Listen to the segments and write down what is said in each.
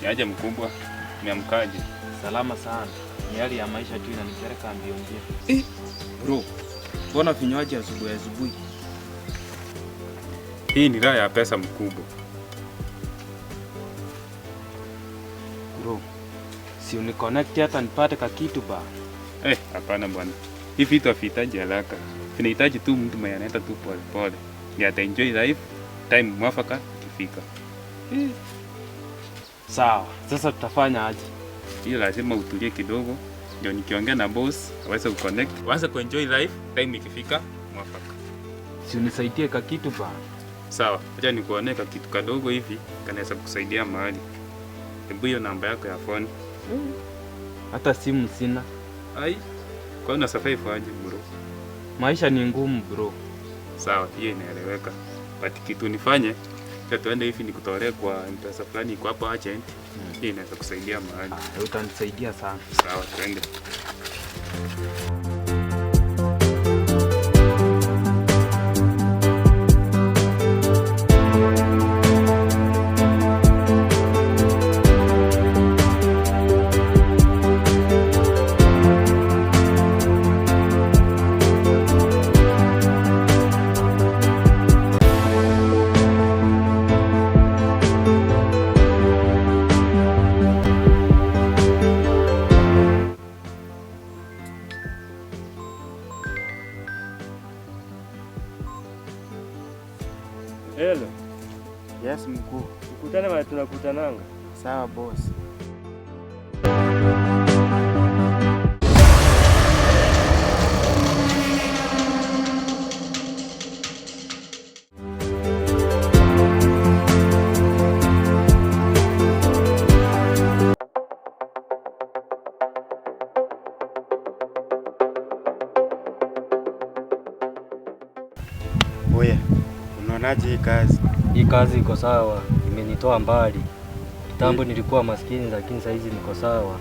Niaje mkubwa? Niamkaje? Salama sana. Ni hali ya maisha tu inanipeleka mbio mbio. Bro, mbona vinywaji asubuhi? Hii ni raha ya pesa mkubwa. Bro, si uniconnect hata nipate kitu ba. Hapana bwana. Hivi vitu havihitaji haraka. Vinahitaji tu mtu mwenye anaenda tu pole pole. Ndiye ataenjoy life time mwafaka ikifika. Sawa, sasa tutafanya aje? Hiyo lazima utulie kidogo ndio nikiongea na boss aweze kuconnect. Waanze kuenjoy life time ikifika mwafaka. Si unisaidie kitu ba. Sawa, acha nikuone kitu kadogo hivi kanaweza kukusaidia mahali. Hebu hiyo namba yako ya phone. Hata simu sina. Ai. Kwa nini survive aje bro? Maisha ni ngumu bro. Sawa, hiyo inaeleweka. But kitu nifanye, tuende hivi nikutolee kwa M-Pesa fulani iko hapo agent. Hii inaweza kusaidia mahali. Utanisaidia sana. Sawa, twende. Hello. Yes mkuu. Tukutane mahali tunakutananga. Sawa boss. Oya, unaonaje hii kazi? Hii kazi iko sawa, imenitoa mbali. Kitambo nilikuwa maskini lakini sasa hizi niko sawa.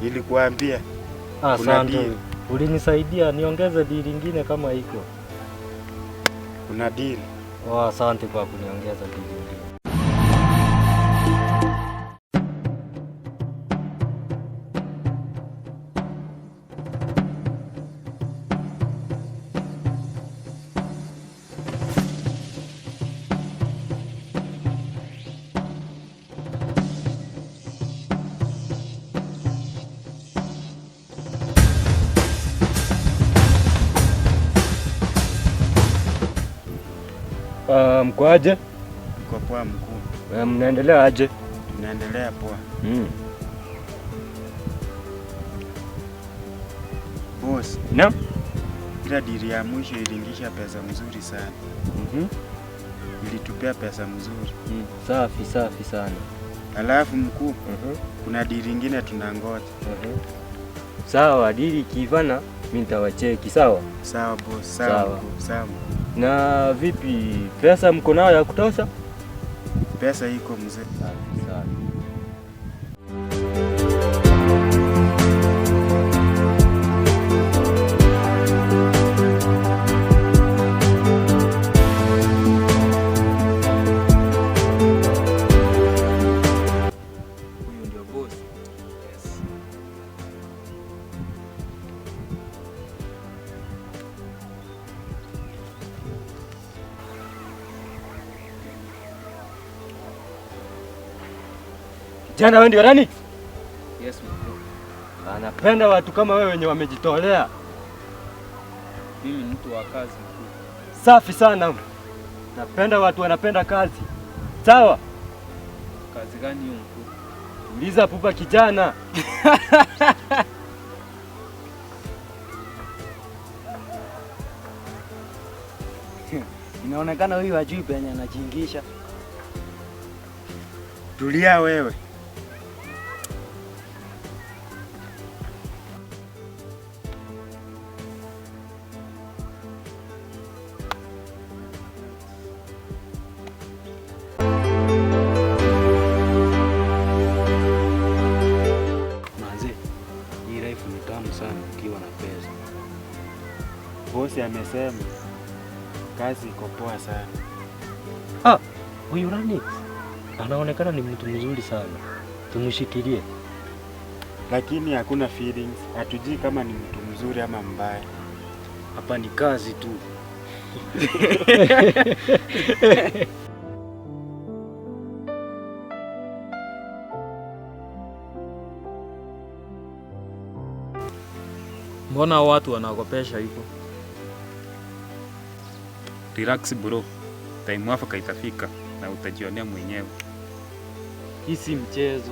Nilikuambia. Asante. Ulinisaidia niongeze deal nyingine kama hiko. Kuna deal. Asante kwa kuniongeza deal nyingine. Mkoaje? Kwa poa mkuu. Mnaendelea aje? Tunaendelea poa. Boss. Naam. Ila dili ya mwisho ilingisha pesa mzuri sana. Ilitupea pesa mzuri. Safi sana. Alafu mkuu, kuna dili nyingine tunangoja. Sawa, dili ikivana mimi nitawacheki, sawa? Sawa boss, sawa. Sawa. Na vipi, pesa mko nayo ya kutosha? Pesa iko mzee. Sawa. Huyu ndio boss. Yes. Jana wewe ndio nani? Yes mkuu. Anapenda watu kama wewe wenye wamejitolea. Mimi ni mtu wa kazi mkuu. Safi sana. Napenda watu wanapenda kazi. Sawa? Kazi gani hiyo mkuu? Uliza pupa kijana. Inaonekana huyu hajui penye anajiingisha. Tulia wewe. Bosi amesema kazi iko poa sana. Huyu nani? Anaonekana ni mtu mzuri sana, tumshikilie. Lakini hakuna feelings, hatujui kama ni mtu mzuri ama mbaya. Hapa ni kazi tu. Mbona watu wanaogopesha hivyo? Relax bro, time mwafaka itafika na utajionea mwenyewe. Hii si mchezo.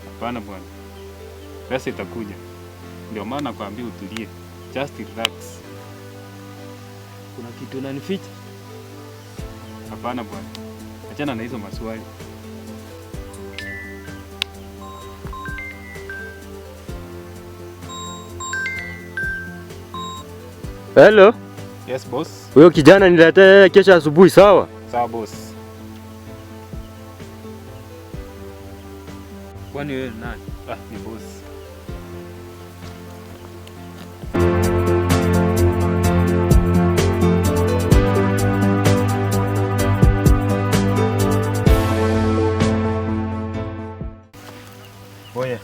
Hapana bwana, pesa itakuja. Ndio maana nakwambia utulie, just relax. Kuna kitu unanificha? Hapana bwana, achana na hizo maswali. Hello? Yes boss. Huyo kijana niletee kesho asubuhi, sawa? Sawa boss. Kwani wewe ni nani? Ni boss. Oya,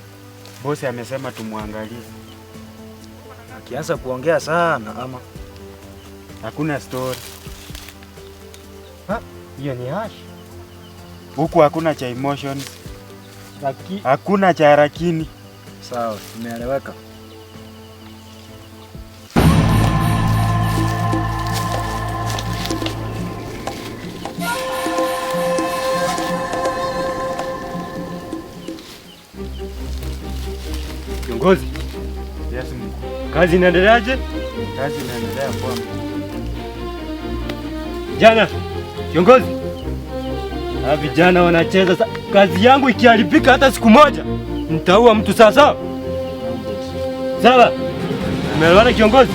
bosi amesema tumwangalie. Akianza kuongea sana ama Hakuna story. Hiyo ni hash. Huku hakuna cha emotions, Lakini hakuna cha harakini. sawa, imeeleweka. kiongozi, Yes mkuu. kazi inaendeleaje? Kazi inaendelea poa. Jana kiongozi, vijana wanacheza kazi yangu ikiharibika hata siku moja nitaua mtu. Sawa sawa, umeelewana kiongozi?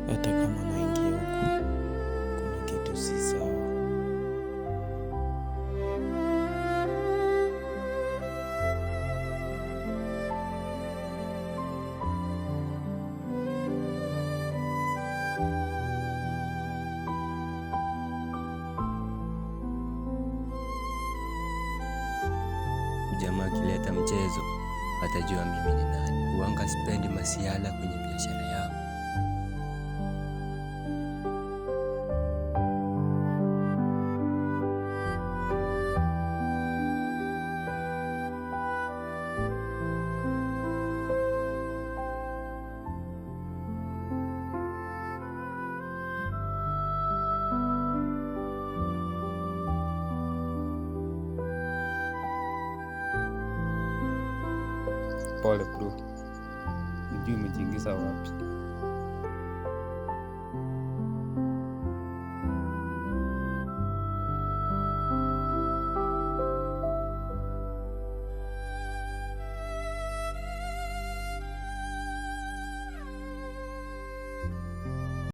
Hata kama naingia huku, kuna kitu si sawa. Jamaa akileta mchezo, atajua mimi ni nani. Huanga sipendi masiala kwenye biashara yangu. Pole bro, sijui umejiingiza wapi.